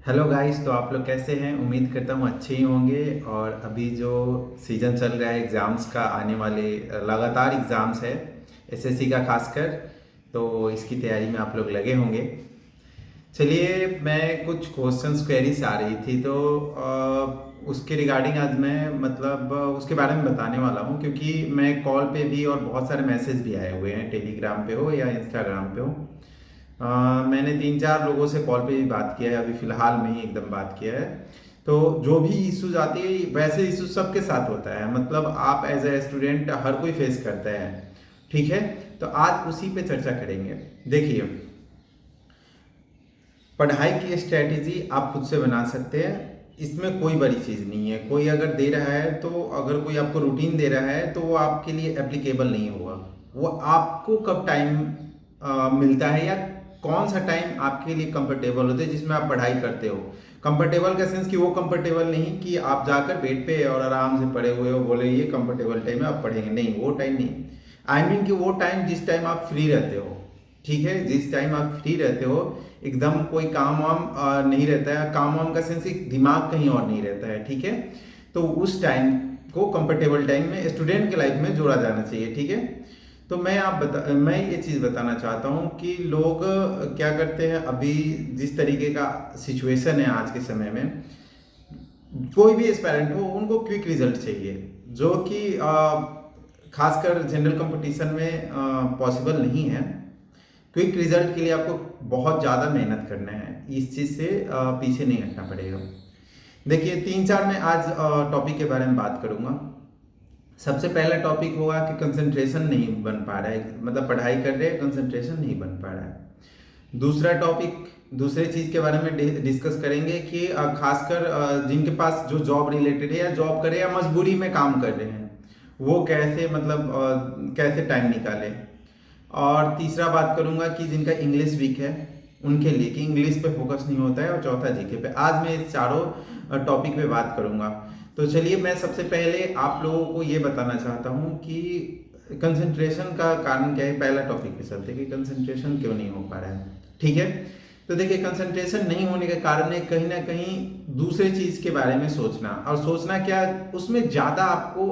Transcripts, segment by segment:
Hello guys, तो आप लोग कैसे हैं? उम्मीद करता हूँ अच्छे ही होंगे। और अभी जो सीज़न चल रहा है एग्ज़ाम्स का, आने वाले लगातार एग्ज़ाम्स है एसएससी का खासकर, तो इसकी तैयारी में आप लोग लगे होंगे। चलिए, मैं कुछ क्वेश्चंस क्वेरीज आ रही थी तो उसके रिगार्डिंग आज मैं उसके बारे में बताने वाला हूँ, क्योंकि मैं कॉल पे भी और बहुत सारे मैसेज भी आए हुए हैं, टेलीग्राम पे हो या इंस्टाग्राम पे हो। मैंने 3-4 लोगों से कॉल पे भी बात किया है, अभी फ़िलहाल में ही एकदम बात किया है। तो जो भी इश्यूज आती है वैसे इश्यूज सबके साथ होता है, मतलब आप एज ए स्टूडेंट हर कोई फेस करता है। ठीक है, तो आज उसी पे चर्चा करेंगे। देखिए, पढ़ाई की स्ट्रेटेजी आप खुद से बना सकते हैं, इसमें कोई बड़ी चीज़ नहीं है। कोई अगर दे रहा है, तो अगर कोई आपको रूटीन दे रहा है तो वो आपके लिए एप्लीकेबल नहीं होगा। वो आपको कब टाइम मिलता है या कौन सा टाइम आपके लिए कंफर्टेबल होता है जिसमें आप पढ़ाई करते हो। कंफर्टेबल का सेंस कि वो कंफर्टेबल नहीं कि आप जाकर बेड पे और आराम से पढ़े हुए हो, बोले ये कंफर्टेबल टाइम है आप पढ़ेंगे, नहीं, वो टाइम नहीं। आई मीन कि वो टाइम जिस टाइम आप फ्री रहते हो। ठीक है, जिस टाइम आप फ्री रहते हो, एकदम कोई काम वाम नहीं रहता है, काम वाम का सेंस दिमाग कहीं और नहीं रहता है। ठीक है, तो उस टाइम को कंफर्टेबल टाइम में स्टूडेंट के लाइफ में जोड़ा जाना चाहिए। ठीक है, तो मैं ये चीज़ बताना चाहता हूँ कि लोग क्या करते हैं, अभी जिस तरीके का सिचुएशन है आज के समय में, कोई भी एस्पायरेंट हो उनको क्विक रिजल्ट चाहिए, जो कि खासकर जनरल कंपटीशन में पॉसिबल नहीं है। क्विक रिजल्ट के लिए आपको बहुत ज़्यादा मेहनत करना है, इस चीज़ से पीछे नहीं हटना पड़ेगा। देखिए, 3-4 मैं आज टॉपिक के बारे में बात करूँगा। सबसे पहला टॉपिक होगा कि कंसंट्रेशन नहीं बन पा रहा है, मतलब पढ़ाई कर रहे हैं, कंसंट्रेशन नहीं बन पा रहा है। दूसरा टॉपिक, दूसरे चीज़ के बारे में डिस्कस करेंगे कि खासकर जिनके पास जो जॉब रिलेटेड है या जॉब करे या मजबूरी में काम कर रहे हैं, वो कैसे कैसे टाइम निकालें। और तीसरा बात करूंगा कि जिनका इंग्लिश वीक है उनके लिए, कि इंग्लिश पे फोकस नहीं होता है। और चौथा जीके पे। आज मैं इस चारों टॉपिक पे बात करूंगा। तो चलिए, मैं सबसे पहले आप लोगों को ये बताना चाहता हूँ कि कंसंट्रेशन का कारण क्या है। पहला टॉपिक पे चलते हैं कि कंसंट्रेशन क्यों नहीं हो पा रहा है। ठीक है, तो देखिए, कंसंट्रेशन नहीं होने का कारण है कहीं ना कहीं दूसरे चीज के बारे में सोचना। और सोचना क्या, उसमें ज्यादा आपको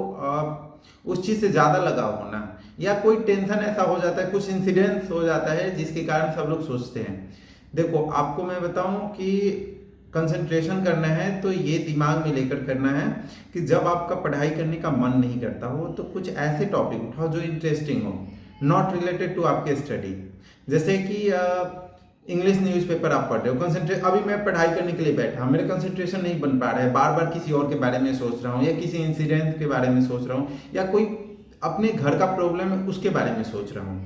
उस चीज से ज्यादा लगाव होना, या कोई टेंशन ऐसा हो जाता है, कुछ इंसिडेंस हो जाता है जिसके कारण सब लोग सोचते हैं। देखो, आपको मैं बताऊं कि कंसंट्रेशन करना है तो ये दिमाग में लेकर करना है कि जब आपका पढ़ाई करने का मन नहीं करता हो तो कुछ ऐसे टॉपिक उठाओ जो इंटरेस्टिंग हो, नॉट रिलेटेड टू आपके स्टडी। जैसे कि इंग्लिश न्यूज़पेपर आप पढ़ रहे हो, कंसंट्रेट, अभी मैं पढ़ाई करने के लिए बैठा हूँ, मेरा कंसंट्रेशन नहीं बन पा रहा है, बार बार किसी और के बारे में सोच रहा हूँ, या किसी इंसिडेंट के बारे में सोच रहा हूँ, या कोई अपने घर का प्रॉब्लम है उसके बारे में सोच रहा हूँ,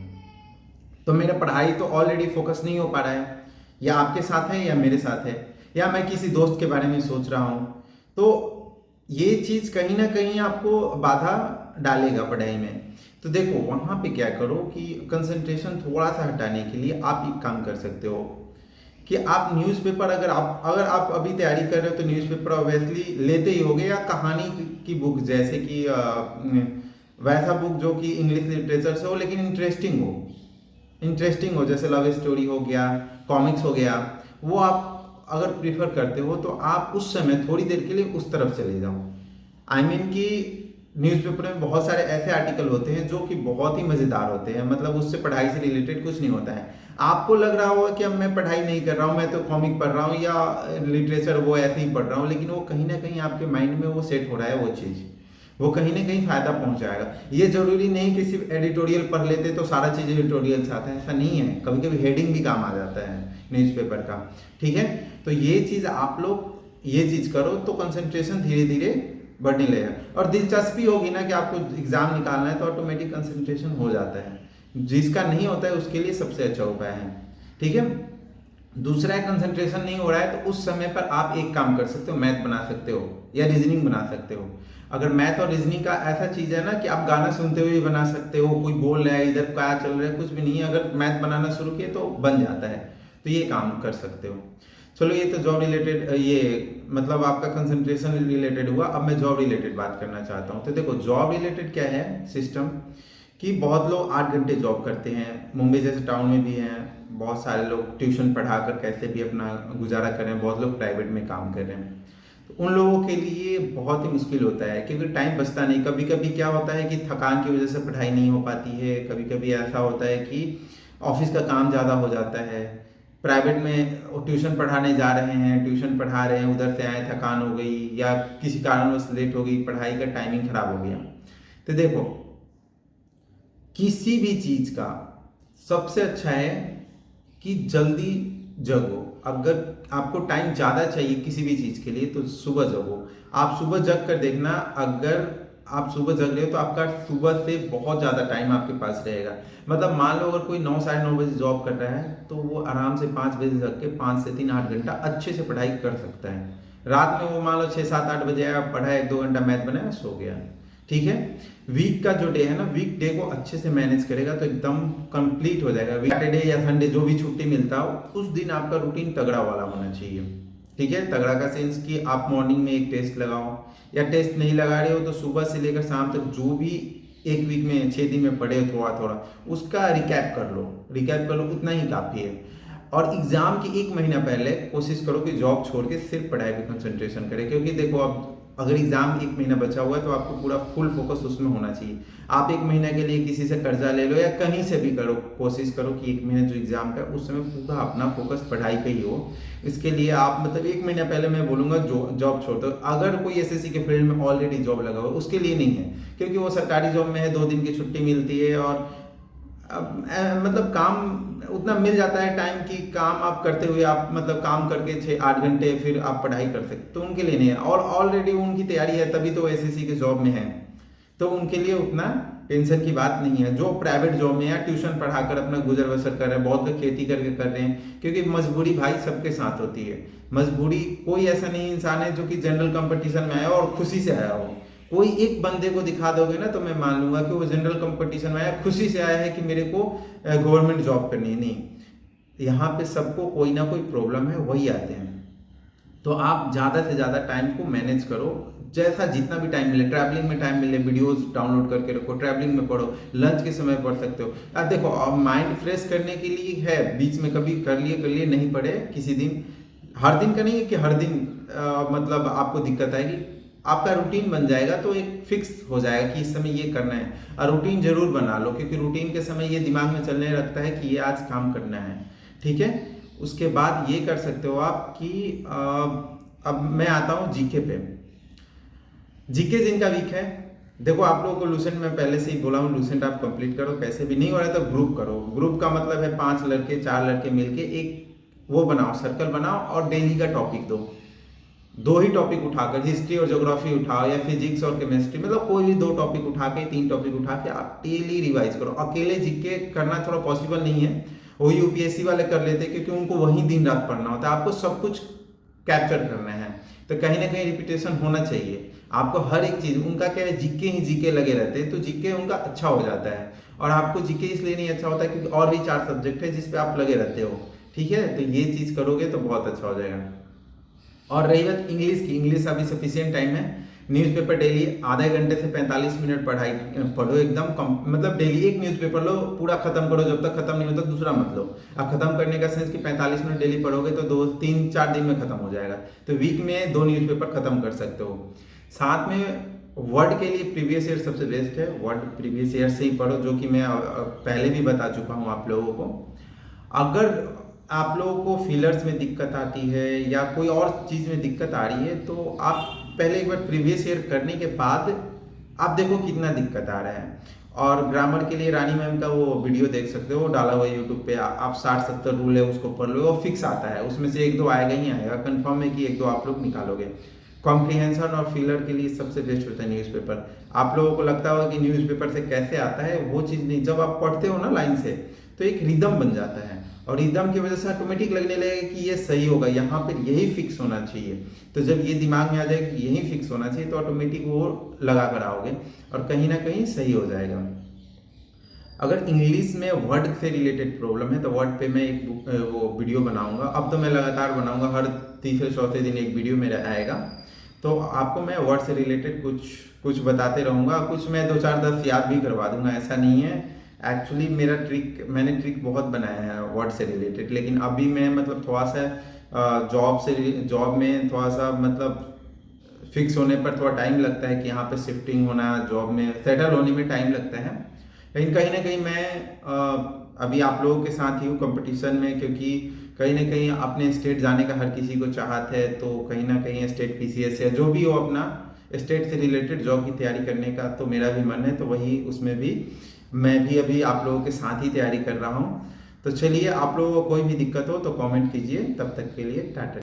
तो मेरा पढ़ाई तो ऑलरेडी फोकस नहीं हो पा रहा है। या आपके साथ है या मेरे साथ है, या मैं किसी दोस्त के बारे में सोच रहा हूँ, तो ये चीज़ कहीं ना कहीं आपको बाधा डालेगा पढ़ाई में। तो देखो, वहाँ पे क्या करो कि कंसंट्रेशन थोड़ा सा हटाने के लिए आप एक काम कर सकते हो कि आप न्यूज़पेपर, अगर आप अभी तैयारी कर रहे हो तो न्यूज़पेपर ऑब्वियसली लेते ही होगे, या कहानी की बुक, जैसे कि वैसा बुक जो कि इंग्लिश लिटरेचर से हो लेकिन इंटरेस्टिंग हो, जैसे लव स्टोरी हो गया, कॉमिक्स हो गया, वो आप अगर प्रीफर करते हो तो आप उस समय थोड़ी देर के लिए उस तरफ चले जाओ। आई मीन कि न्यूज़पेपर में बहुत सारे ऐसे आर्टिकल होते हैं जो कि बहुत ही मज़ेदार होते हैं, मतलब उससे पढ़ाई से रिलेटेड कुछ नहीं होता है। आपको लग रहा होगा कि अब मैं पढ़ाई नहीं कर रहा हूँ, मैं तो कॉमिक पढ़ रहा हूँ या लिटरेचर वो ऐसे ही पढ़ रहा हूँ, लेकिन वो कहीं ना कहीं आपके माइंड में वो सेट हो रहा है, वो चीज़ वो कहीं ना कहीं फायदा पहुंचाएगा। ये जरूरी नहीं कि सिर्फ एडिटोरियल पढ़ लेते तो सारा चीज़ एडिटोरियल से आता है, ऐसा नहीं है। कभी कभी हेडिंग भी काम आ जाता है न्यूज़पेपर का। ठीक है, तो ये चीज़ आप लोग ये चीज़ करो तो कंसंट्रेशन धीरे धीरे बढ़ने लगेगा। और दिलचस्पी होगी ना कि आपको एग्जाम निकालना है, तो ऑटोमेटिक कंसंट्रेशन हो जाता है। जिसका नहीं होता है उसके लिए सबसे अच्छा उपाय है। ठीक है, दूसरा है, कंसंट्रेशन नहीं हो रहा है तो उस समय पर आप एक काम कर सकते हो, मैथ बना सकते हो या रीजनिंग बना सकते हो। अगर मैथ और रीजनिंग का ऐसा चीज है ना कि आप गाना सुनते हुए भी बना सकते हो, कोई बोल रहा है इधर क्या चल रहा है कुछ भी नहीं है, अगर मैथ बनाना शुरू किए तो बन जाता है, तो ये काम कर सकते हो। चलो, ये तो जॉब रिलेटेड, ये मतलब आपका कंसंट्रेशन रिलेटेड हुआ। अब मैं जॉब रिलेटेड बात करना चाहता हूँ। तो देखो, जॉब रिलेटेड क्या है सिस्टम, कि बहुत लोग 8 घंटे जॉब करते हैं, मुंबई जैसे टाउन में भी हैं, बहुत सारे लोग ट्यूशन पढ़ाकर कैसे भी अपना गुजारा कर रहे हैं, बहुत लोग प्राइवेट में काम कर रहे हैं। तो उन लोगों के लिए बहुत ही मुश्किल होता है क्योंकि टाइम बचता नहीं। कभी कभी क्या होता है कि थकान की वजह से पढ़ाई नहीं हो पाती है, कभी कभी ऐसा होता है कि ऑफिस का काम ज़्यादा हो जाता है, प्राइवेट में ट्यूशन पढ़ाने जा रहे हैं, ट्यूशन पढ़ा रहे हैं, उधर से आए थकान हो गई या किसी कारणवश लेट हो गई, पढ़ाई का टाइमिंग खराब हो गया। तो देखो, किसी भी चीज़ का सबसे अच्छा है कि जल्दी जगो। अगर आपको टाइम ज़्यादा चाहिए किसी भी चीज़ के लिए तो सुबह जगो। आप सुबह जग कर देखना, अगर आप सुबह जग रहे हो तो आपका सुबह से बहुत ज़्यादा टाइम आपके पास रहेगा। मतलब मान लो अगर कोई 9 साढ़े 9 बजे जॉब कर रहा है तो वो आराम से 5 बजे जग के 5 से 3 8 घंटा अच्छे से पढ़ाई कर सकता है। रात में वो मान लो 6 7 8 बजे आया, पढ़ा 1 2 घंटा मैथ बनाया, सो गया। ठीक है, वीक का जो डे है ना, वीक डे को अच्छे से मैनेज करेगा तो एकदम कंप्लीट हो जाएगा। सैटरडे या संडे जो भी छुट्टी मिलता हो उस दिन आपका रूटीन तगड़ा वाला होना चाहिए। ठीक है, तगड़ा का सेंस कि आप मॉर्निंग में एक टेस्ट लगाओ, या टेस्ट नहीं लगा रहे हो तो सुबह से लेकर शाम तक जो भी एक वीक में 6 दिन में पढ़े थोड़ा थोड़ा उसका रिकैप कर लो, उतना ही काफ़ी है। और एग्जाम के 1 महीना पहले कोशिश करो कि जॉब छोड़ के सिर्फ पढ़ाई पे कंसंट्रेशन करें, क्योंकि देखो अब अगर एग्जाम 1 महीना बचा हुआ है तो आपको पूरा फुल फोकस उसमें होना चाहिए। आप 1 महीना के लिए किसी से कर्जा ले लो या कहीं से भी करो, कोशिश करो कि 1 महीना जो एग्जाम का उस समय पूरा अपना फोकस पढ़ाई पे ही हो। इसके लिए आप मतलब 1 महीना पहले मैं बोलूँगा जॉब छोड़ दो। अगर कोई एसएससी के फील्ड में ऑलरेडी जॉब लगा हुआ है उसके लिए नहीं है, क्योंकि वो सरकारी जॉब में है, 2 दिन की छुट्टी मिलती है और अब मतलब काम उतना मिल जाता है टाइम की, काम आप करते हुए आप मतलब काम करके 6 8 घंटे फिर आप पढ़ाई कर सकते, तो उनके लिए नहीं है। और ऑलरेडी उनकी तैयारी है तभी तो एसएससी के जॉब में है, तो उनके लिए उतना टेंशन की बात नहीं है। जो प्राइवेट जॉब में या ट्यूशन पढ़ाकर अपना गुजर बसर कर रहे हैं, बहुत लोग खेती करके कर रहे हैं, क्योंकि मजबूरी भाई सबके साथ होती है। मजबूरी, कोई ऐसा नहीं इंसान है जो कि जनरल कंपटीशन में आया और खुशी से आया हो। कोई एक बंदे को दिखा दोगे ना तो मैं मान लूंगा कि वो जनरल कंपटीशन में आया, खुशी से आया है कि मेरे को गवर्नमेंट जॉब करनी है। नहीं, यहाँ पे सबको कोई ना कोई प्रॉब्लम है, वही आते हैं। तो आप ज़्यादा से ज़्यादा टाइम को मैनेज करो, जैसा जितना भी टाइम मिले। ट्रैवलिंग में टाइम मिले, वीडियोस डाउनलोड करके रखो, ट्रैवलिंग में पढ़ो, लंच के समय पढ़ सकते हो। अब देखो, अब माइंड फ्रेश करने के लिए है, बीच में कभी कर लिए नहीं पढ़े किसी दिन, हर दिन का नहीं है कि हर दिन मतलब आपको दिक्कत आएगी। आपका रूटीन बन जाएगा तो एक फिक्स हो जाएगा कि इस समय ये करना है। और रूटीन जरूर बना लो, क्योंकि रूटीन के समय ये दिमाग में चलने लगता है कि ये आज काम करना है। ठीक है, उसके बाद ये कर सकते हो आप कि अब मैं आता हूँ जीके पे। जीके जिनका वीक है, देखो आप लोगों को लूसेंट में पहले से ही बोला हूँ, लूसेंट आप कंप्लीट करो, कैसे भी नहीं हो रहा है तो ग्रुप करो। ग्रुप का मतलब है 5 लड़के 4 लड़के मिलके एक वो बनाओ, सर्कल बनाओ और डेली का टॉपिक दो ही टॉपिक उठाकर, हिस्ट्री और ज्योग्राफी उठाओ या फिजिक्स और केमिस्ट्री, मतलब कोई भी 2 टॉपिक उठा के 3 टॉपिक उठा के आप डेली रिवाइज करो। अकेले जीके करना थोड़ा पॉसिबल नहीं है, वो यूपीएससी वाले कर लेते हैं क्योंकि उनको वही दिन रात पढ़ना होता है, आपको सब कुछ कैप्चर करना है, तो कहीं ना कहीं रिपीटेशन होना चाहिए आपको हर एक चीज। उनका क्या है, जीके ही जीके लगे रहते हैं, तो जीके उनका अच्छा हो जाता है। और आपको जीके इसलिए नहीं अच्छा होता क्योंकि और भी 4 सब्जेक्ट है जिसपे आप लगे रहते हो। ठीक है, तो ये चीज करोगे तो बहुत अच्छा हो जाएगा। और रही बात इंग्लिश की, इंग्लिश अभी सफिशियंट टाइम है। न्यूज़पेपर डेली आधे घंटे से 45 मिनट पढ़ो एकदम मतलब डेली एक न्यूज़पेपर लो, पूरा खत्म करो, जब तक खत्म नहीं होता दूसरा मत लो। अब खत्म करने का सेंस कि 45 मिनट डेली पढ़ोगे तो 2 3 4 दिन में खत्म हो जाएगा, तो वीक में 2 न्यूज़पेपर खत्म कर सकते हो। साथ में वर्ड के लिए प्रीवियस ईयर सबसे बेस्ट है, वर्ड प्रीवियस ईयर से ही पढ़ो, जो कि मैं पहले भी बता चुका हूँ आप लोगों को। अगर आप लोगों को फिलर्स में दिक्कत आती है या कोई और चीज़ में दिक्कत आ रही है तो आप पहले एक बार प्रीवियस ईयर करने के बाद आप देखो कितना दिक्कत आ रहा है। और ग्रामर के लिए रानी मैम का वो वीडियो देख सकते हो, डाला हुआ यूट्यूब पे, आप 60 70 रूल है उसको पढ़ लो, वो फिक्स आता है, उसमें से 1 2 आएगा ही आएगा, कंफर्म है कि 1 2 आप लोग निकालोगे। कॉम्प्रीहेंशन और फिलर के लिए सबसे बेस्ट होता है न्यूज़पेपर। आप लोगों को लगता होगा कि न्यूज़पेपर से कैसे आता है, वो चीज़ नहीं, जब आप पढ़ते हो ना लाइन से तो एक रिदम बन जाता है, और रिदम की वजह से ऑटोमेटिक लगने लगेगा कि ये सही होगा, यहाँ पर यही फिक्स होना चाहिए। तो जब ये दिमाग में आ जाए कि यही फिक्स होना चाहिए तो ऑटोमेटिक वो लगा कर आओगे और कहीं ना कहीं सही हो जाएगा। अगर इंग्लिश में वर्ड से रिलेटेड प्रॉब्लम है तो वर्ड पे मैं एक वो वीडियो बनाऊंगा। अब तो मैं लगातार बनाऊंगा, हर तीसरे चौथे दिन एक वीडियो मेरा आएगा, तो आपको मैं वर्ड से रिलेटेड कुछ बताते रहूँगा। कुछ मैं 2 4 10 याद भी करवा दूंगा, ऐसा नहीं है एक्चुअली मैंने ट्रिक बहुत बनाया है वर्ड से रिलेटेड, लेकिन अभी मैं मतलब थोड़ा सा जॉब में थोड़ा सा मतलब फिक्स होने पर थोड़ा टाइम लगता है कि यहाँ पे शिफ्टिंग होना, जॉब में सेटल होने में टाइम लगता है। लेकिन कहीं ना कहीं मैं अभी आप लोगों के साथ ही हूँ कंपटीशन में, क्योंकि कहीं ना कहीं अपने स्टेट जाने का हर किसी को चाहत है। तो कहीं ना कहीं स्टेट पीसीएस या जो भी हो, अपना स्टेट से रिलेटेड जॉब की तैयारी करने का तो मेरा भी मन है। तो वही उसमें भी मैं भी अभी आप लोगों के साथ ही तैयारी कर रहा हूँ। तो चलिए, आप लोगों को कोई भी दिक्कत हो तो कमेंट कीजिए। तब तक के लिए टाटा।